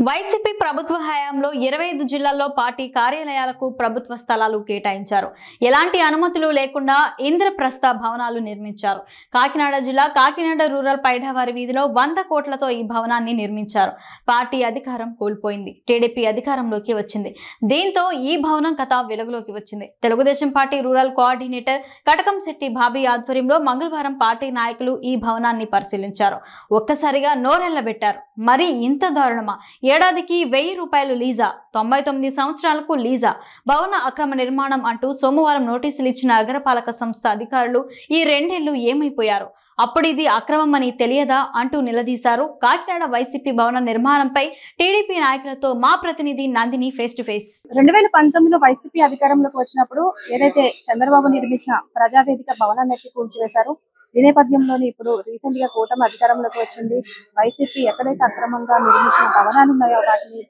YCP ప్రభుత్వ హయాంలో 25 జిల్లాల్లో పార్టీ కార్యాలయాలకు ప్రభుత్వ స్థలాలు కేటాయించారు. ఎలాంటి అనుమతులు లేకుండా ఇంద్రప్రస్థ భవనాలు నిర్మించారు. కాకినాడ జిల్లా కాకినాడ రూరల్ పైడావారి వీధిలో 100 కోట్లతో ఈ భవనాన్ని నిర్మించారు. పార్టీ అధికారం కోల్పోయింది. టీడీపీ అధికారంలోకి వచ్చింది. దీంతో ఈ భవనం కథ వెలుగులోకి వచ్చింది. Telugu Desam party rural coordinator Katakamsetti Bobby ఆధ్వర్యంలో మంగళవారం పార్టీ నాయకులు ఈ భవనాన్ని పరిశీలించారు. ఒక్కసారిగా నోరెళ్లబెట్టారు. మరి ఇంత దారుణమా? ఏడాదికి 1000 రూపాయలు లీజా, 99 సంవత్సరాలకు లీజా, భవన అక్రమ నిర్మాణం అంటూ సోమవారం నోటీసులు ఇచ్చిన నగరపాలక సంస్థ అధికారులు ఈ 2 ఏళ్లు ఏమైపోయారు? అప్పుడు ఇది అక్రమమని తెలియదా అంటూ నిలదీశారు. కాకినాడ వైసీపీ భవన నిర్మాణంపై టీడీపీ నాయకులతో మా ప్రతినిధి నందిని ఫేస్ టు ఫేస్. 2019లో వైసీపీ అధికారంలోకి వచ్చినప్పుడు ఏదైతే చంద్రబాబు నిర్మించిన ప్రజావేదిక భవనాన్ని ఎత్తి కూల్చివేశారు. ఈ నేపథ్యంలోని ఇప్పుడు రీసెంట్ గా కూటమి అధికారంలోకి వచ్చింది. వైసీపీ ఎక్కడైతే అక్రమంగా నిర్మించిన భవనాలు ఉన్నాయో వాటిని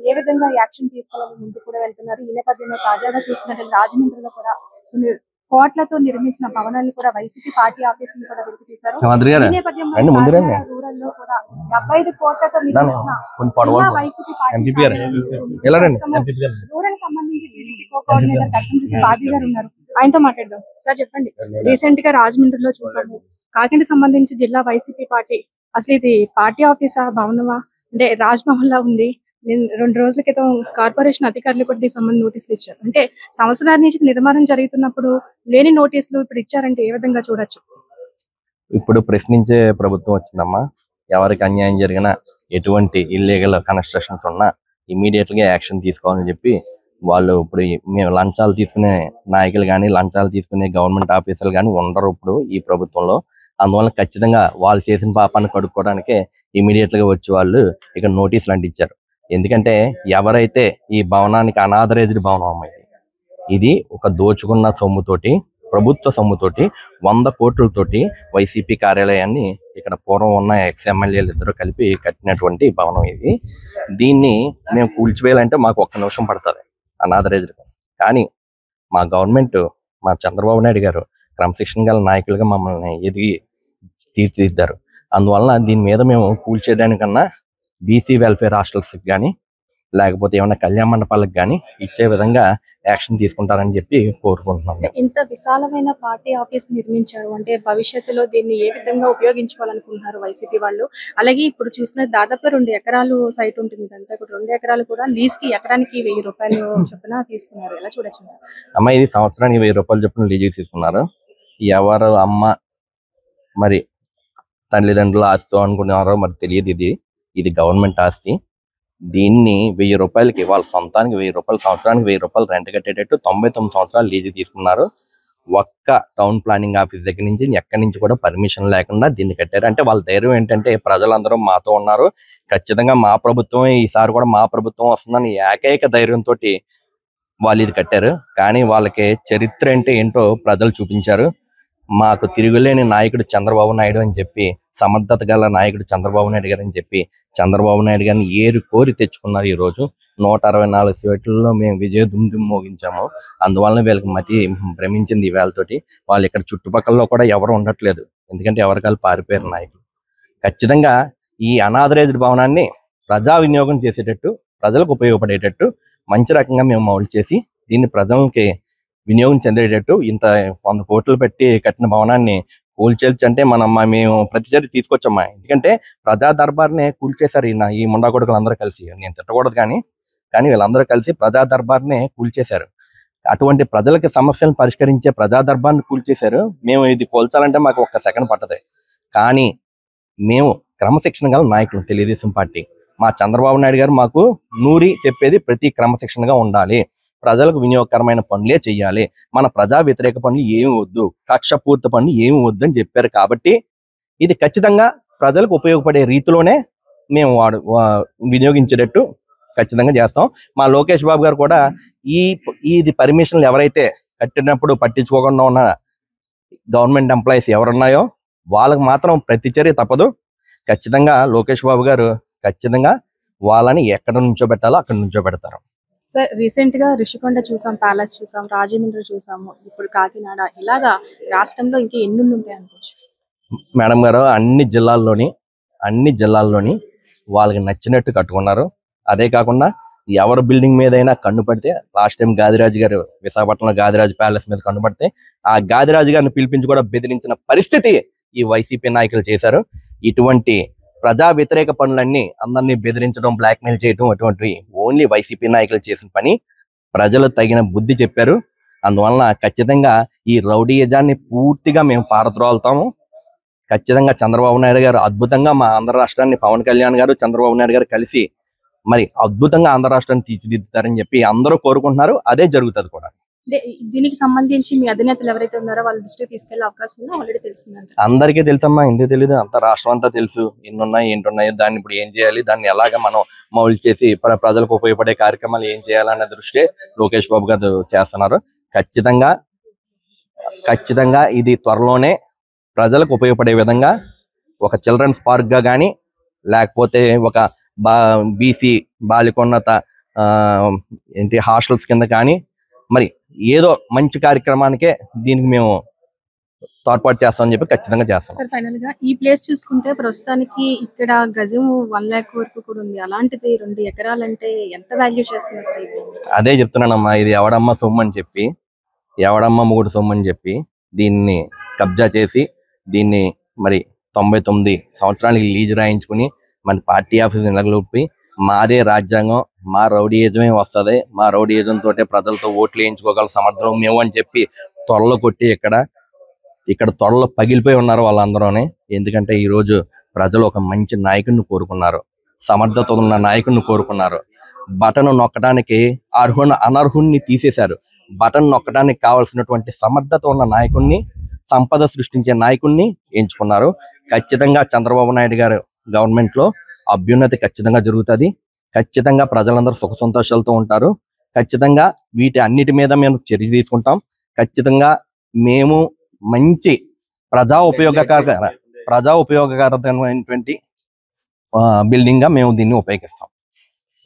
ఏ విధంగా యాక్షన్ తీసుకోవాలని ముందుకు కూడా వెళ్తున్నారు. ఈ నేపథ్యంలో తాజాగా చూసినట్టు రాజమండ్రిలో కూడా కొన్ని కోట్లతో నిర్మించిన భవనాన్ని కూడా వైసీపీ పార్టీ ఆఫీసులు కూడా వెలికి తీశారు. ఈ నేపథ్యంలో రూరల్లో కూడా 75 కోట్లతో నిర్మించిన వైసీపీ పార్టీ రూరల్ సంబంధించి టీడీపీ కోఆర్డినేటర్ కటకంశెట్టి బాబీ గారు ఉన్నారు. ఆయనతో మాట్లాడదాం. సార్ చెప్పండి, రీసెంట్ గా రాజమండ్రిలో చూసాము, కాకినాడ సంబంధించి జిల్లా వైసీపీ పార్టీ, అసలు ఇది పార్టీ ఆఫీసా భవనమా అంటే రాజ్భవన్ లా ఉంది. నేను 2 రోజుల క్రితం కార్పొరేషన్ అధికారులు కూడా దీనికి సంబంధించి నోటీసులు ఇచ్చారు. అంటే సంవత్సరాల నుంచి నిర్మాణం జరుగుతున్నప్పుడు లేని నోటీసులు ఇప్పుడు ఇచ్చారంటే ఏ విధంగా చూడొచ్చు? ఇప్పుడు ప్రశ్నించే ప్రభుత్వం వచ్చిందమ్మా. ఎవరికి అన్యాయం జరిగినా, ఎటువంటి ఇల్లీగల్ కన్స్ట్రక్షన్స్ ఉన్నా ఇమీడియట్ గా యాక్షన్ తీసుకోవాలని చెప్పి వాళ్ళు ఇప్పుడు మేము లంచాలు తీసుకునే నాయకులు కానీ, లంచాలు తీసుకునే గవర్నమెంట్ ఆఫీసర్లు కానీ ఉండరు ఇప్పుడు ఈ ప్రభుత్వంలో. అందువల్ల ఖచ్చితంగా వాళ్ళు చేసిన పాపాన్ని కడుక్కోవడానికే ఇమీడియట్ గా వచ్చి వాళ్ళు ఇక్కడ నోటీసులు అంటించారు. ఎందుకంటే ఎవరైతే ఈ భవనానికి అనాథరైజ్డ్ భవనం అమ్మాయి, ఇది ఒక దోచుకున్న సొమ్ముతోటి, ప్రభుత్వ సొమ్ముతోటి 100 కోట్లతోటి వైసీపీ కార్యాలయాన్ని ఇక్కడ పూర్వం ఉన్న ఎక్స్-ఎమ్మెల్యేలు ఇద్దరు కలిపి కట్టినటువంటి భవనం ఇది. దీన్ని మేము కూల్చివేయాలంటే మాకు 1 నిమిషం పడుతుంది అనాథరైజ్డ్. కానీ మా గవర్నమెంట్, మా చంద్రబాబు నాయుడు గారు క్రమశిక్షణ గల నాయకులుగా మమ్మల్ని ఎదిగి తీర్చిదిద్దారు. అందువలన దీని మీద మేము కూల్చేదానికన్నా బీసీ వెల్ఫేర్ హాస్టల్స్ కానీ, లేకపోతే ఏమైనా కళ్యాణ మండపాలకు కానీ ఇచ్చే విధంగా యాక్షన్ తీసుకుంటారని చెప్పి కోరుకుంటున్నాం. ఇంత విశాలమైన పార్టీ ఆఫీస్ నిర్మించారు అంటే భవిష్యత్తులో దీన్ని ఏ విధంగా ఉపయోగించుకోవాలనుకుంటున్నారు వైసీపీ వాళ్ళు? అలాగే ఇప్పుడు చూసిన దాదాపు 2 ఎకరాలు సైట్ ఉంటుంది. ఇదంతా కూడా 2 ఎకరాలు కూడా లీజ్ కి ఎకరానికి 1000 రూపాయలు చొప్పున తీసుకున్నారు. ఎలా చూడొచ్చు అమ్మ? ఇది సంవత్సరానికి 1000 రూపాయలు చొప్పున లీజ్ తీసుకున్నారు. ఎవరు అమ్మ మరి తల్లిదండ్రులు ఆస్తి అనుకున్నారో మరి తెలియదు. ఇది గవర్నమెంట్ ఆస్తి. దీన్ని 1000 రూపాయలకి, వాళ్ళ సొంతానికి 1000 రూపాయలు, సంవత్సరానికి 1000 రూపాయలు రెంట్ కట్టేటట్టు 99 సంవత్సరాలు లీజు తీసుకున్నారు. ఒక్క టౌన్ ప్లానింగ్ ఆఫీస్ దగ్గర నుంచి ఎక్కడి నుంచి కూడా పర్మిషన్ లేకుండా దీన్ని కట్టారు. అంటే వాళ్ళ ధైర్యం ఏంటంటే ప్రజలందరూ మాతో ఉన్నారు, ఖచ్చితంగా మా ప్రభుత్వం ఈసారి కూడా మా ప్రభుత్వం వస్తుందని ఏకైక ధైర్యంతో వాళ్ళు ఇది కట్టారు. కానీ వాళ్ళకి చరిత్ర అంటే ఏంటో ప్రజలు చూపించారు. మాకు తిరుగులేని నాయకుడు చంద్రబాబు నాయుడు అని చెప్పి, సమర్థత గల నాయకుడు చంద్రబాబు నాయుడు గారు అని చెప్పి చంద్రబాబు నాయుడు గారిని ఏరు కోరి తెచ్చుకున్నారు. ఈ రోజు 164 సీట్లలో మేము విజయ దుమ్దుమ్ మోగించాము. అందువలన వీళ్ళకి మతి భ్రమించింది. వేళతోటి వాళ్ళు ఇక్కడ చుట్టుపక్కల కూడా ఎవరు ఉండట్లేదు. ఎందుకంటే ఎవరికాలు పారిపోయారు నాయకులు. ఖచ్చితంగా ఈ అనాథరైజ్డ్ భవనాన్ని ప్రజా వినియోగం చేసేటట్టు, ప్రజలకు ఉపయోగపడేటట్టు మంచి రకంగా మేము మౌల్డ్ చేసి దీన్ని ప్రజలకి వినియోగం చెందేటట్టు ఇంత 100 కోట్లు పెట్టి కట్టిన భవనాన్ని కూల్చేల్చంటే మేము ప్రతిచర్య తీసుకొచ్చమ్మా. ఎందుకంటే ప్రజా దర్బార్ని కూల్చేశారు ఈ ముండా కొడుకులు అందరూ కలిసి. నేను తిట్టకూడదు కానీ వీళ్ళందరూ కలిసి ప్రజా దర్బార్ని కూల్చేశారు. అటువంటి ప్రజలకి సమస్యలను పరిష్కరించే ప్రజా దర్బార్ని కూల్చేశారు. మేము ఇది కూల్చాలంటే మాకు 1 సెకండ్ పట్టదు. కానీ మేము క్రమశిక్షణ గల నాయకులు, తెలుగుదేశం పార్టీ, మా చంద్రబాబు నాయుడు గారు మాకు నూరి చెప్పేది ప్రతి క్రమశిక్షణగా ఉండాలి, ప్రజలకు వినియోగకరమైన పనులే చెయ్యాలి, మన ప్రజా వ్యతిరేక పనులు ఏమి వద్దు, కక్షపూర్త పనులు ఏమి వద్దు అని చెప్పారు. కాబట్టి ఇది ఖచ్చితంగా ప్రజలకు ఉపయోగపడే రీతిలోనే మేము వినియోగించేటట్టు ఖచ్చితంగా చేస్తాం. మా లోకేష్ బాబు గారు కూడా ఇది పర్మిషన్లు ఎవరైతే కట్టినప్పుడు పట్టించుకోకుండా ఉన్న గవర్నమెంట్ ఎంప్లాయీస్ ఎవరున్నాయో వాళ్ళకి మాత్రం ప్రతిచర్య తప్పదు. ఖచ్చితంగా లోకేష్ బాబు గారు ఖచ్చితంగా వాళ్ళని ఎక్కడ నుంచోబెట్టాలో అక్కడ నుంచోబెడతారు. సార్, రీసెంట్ గా రిషికొండ చూసాం, ప్యాలెస్ చూసాం, రాజమండ్రి చూసాము, ఇప్పుడు కాకినాడ, ఇలాగా రాష్ట్రంలో ఇంకా ఎన్ని ఉంటాయి అనుకోవచ్చు? మేడం గారు అన్ని జిల్లాల్లోని వాళ్ళకి నచ్చినట్టు కట్టుకున్నారు. అదే కాకుండా ఎవరి బిల్డింగ్ మీద అయినా కన్ను పడితే, లాస్ట్ టైం గాదిరాజు గారు విశాఖపట్నంలో గాదిరాజు ప్యాలెస్ మీద కన్ను పడితే ఆ గాదిరాజు గారిని పిలిపించి కూడా బెదిరించిన పరిస్థితి ఈ వైసీపీ నాయకులు చేశారు. ఇటువంటి ప్రజా వ్యతిరేక పనులన్నీ అందరినీ బెదిరించడం, బ్లాక్మెయిల్ చేయడం అటువంటి ఓన్లీ వైసీపీ నాయకులు చేసిన పని. ప్రజలు తగిన బుద్ధి చెప్పారు. అందువలన ఖచ్చితంగా ఈ రౌడీయిజాన్ని పూర్తిగా మేము పారద్రోలుతాము. ఖచ్చితంగా చంద్రబాబు నాయుడు గారు అద్భుతంగా మా ఆంధ్ర రాష్ట్రాన్ని, పవన్ కళ్యాణ్ గారు చంద్రబాబు నాయుడు గారు కలిసి మరి అద్భుతంగా ఆంధ్ర రాష్ట్రాన్ని తీర్చిదిద్దుతారని చెప్పి అందరూ కోరుకుంటున్నారు. అదే జరుగుతుంది కూడా. దీనికి సంబంధించి మీ అధినేతలు ఎవరైతే ఉన్నారో వాళ్ళ దృష్టికి తీసుకెళ్లే అవకాశం ఉందో ఆల్రెడీ తెలిసిందంట. అందరికీ తెలుసమ్మా, ఎందుకు తెలియదు? అంత రాష్ట్రం అంతా తెలుసు ఎన్ని ఉన్నాయి, ఏంటి ఉన్నాయి, దాన్ని ఇప్పుడు ఏం చేయాలి, దాన్ని ఎలాగ మనం మౌలు చేసి ప్రజలకు ఉపయోగపడే కార్యక్రమాలు ఏం చేయాలన్న దృష్టి లోకేష్ బాబు గారు చేస్తున్నారు. ఖచ్చితంగా ఇది త్వరలోనే ప్రజలకు ఉపయోగపడే విధంగా ఒక చిల్డ్రన్స్ పార్క్ గా కానీ, లేకపోతే ఒక బీసీ బాలికోన్నత హాస్టల్స్ కింద కానీ, మరి ఏదో మంచి కార్యక్రమానికే దీనికి మేము తోడ్పాటు చేస్తామని చెప్పి ఖచ్చితంగా చేస్తాం. సార్, ఫైనల్ గా ఈ ప్లేస్ చూసుకుంటే ప్రస్తుతానికి ఇక్కడ గజం 1 lakh వరకు కూడా ఉంది. అలాంటిది 2 ఎకరాలంటే ఎంత వాల్యూ చేస్తున్నారు సార్? అదే చెప్తున్నానమ్మా, ఇది ఎవడమ్మ సొమ్ము అని చెప్పి, ఎవడమ్మ మూడు సొమ్ము అని చెప్పి దీన్ని కబ్జా చేసి దీన్ని మరి 99 సంవత్సరాలకి లీజ్ రాయించుకుని మన పార్టీ ఆఫీస్ నెలకొల్పి మాదే రాజ్యాంగం, మా రౌడీయిజమే వస్తుంది, మా రౌడీయిజం తోటే ప్రజలతో ఓట్లు వేయించుకోగల సమర్థం మేము అని చెప్పి త్వరలో కొట్టి ఇక్కడ త్వరలో పగిలిపోయి ఉన్నారు వాళ్ళందరూనే. ఎందుకంటే ఈ రోజు ప్రజలు ఒక మంచి నాయకుడిని కోరుకున్నారు, సమర్థత ఉన్న నాయకుడిని కోరుకున్నారు. బటన్ నొక్కడానికి అనర్హుణ్ణి తీసేశారు. బటన్ నొక్కడానికి కావాల్సినటువంటి సమర్థత ఉన్న నాయకుడిని, సంపద సృష్టించే నాయకుడిని ఎంచుకున్నారు. ఖచ్చితంగా చంద్రబాబు నాయుడు గారు గవర్నమెంట్ లో అభ్యున్నతి ఖచ్చితంగా జరుగుతుంది. ఖచ్చితంగా ప్రజలందరూ సుఖ సంతోషాలతో ఉంటారు. ఖచ్చితంగా వీటి అన్నిటి మీద మేము చర్య తీసుకుంటాం. ఖచ్చితంగా మేము మంచి ప్రజా ఉపయోగకరమైనటువంటి బిల్డింగ్ గా మేము దీన్ని ఉపయోగిస్తాం.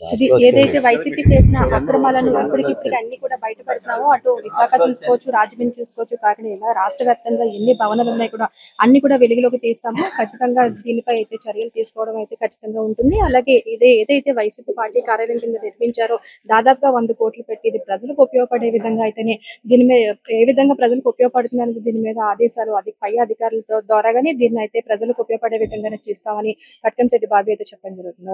ఇది ఏదైతే వైసీపీ చేసిన అక్రమాలను ఇప్పటికిప్పటికి అన్ని కూడా బయటపడుతున్నామో, అటు విశాఖ చూసుకోవచ్చు, రాజమండ్రి చూసుకోవచ్చు, కాకినాడ ఇలా రాష్ట్ర వ్యాప్తంగా ఎన్ని భవనాలు ఉన్నాయి కూడా అన్ని కూడా వెలుగులోకి తీస్తాము. ఖచ్చితంగా దీనిపై అయితే చర్యలు తీసుకోవడం అయితే ఖచ్చితంగా ఉంటుంది. అలాగే ఏదైతే వైసీపీ పార్టీ కార్యాలయం కింద నిర్మించారో దాదాపుగా 100 కోట్లు పెట్టి ఇది ప్రజలకు ఉపయోగపడే విధంగా అయితేనే దీని మీద ఏ విధంగా ప్రజలకు ఉపయోగపడుతుందని దీని మీద ఆదేశాలు పై అధికారులతో ద్వారాగానే దీన్ని అయితే ప్రజలకు ఉపయోగపడే విధంగానే చేస్తామని కట్కంశెట్టి బాబు అయితే చెప్పడం జరుగుతుంది.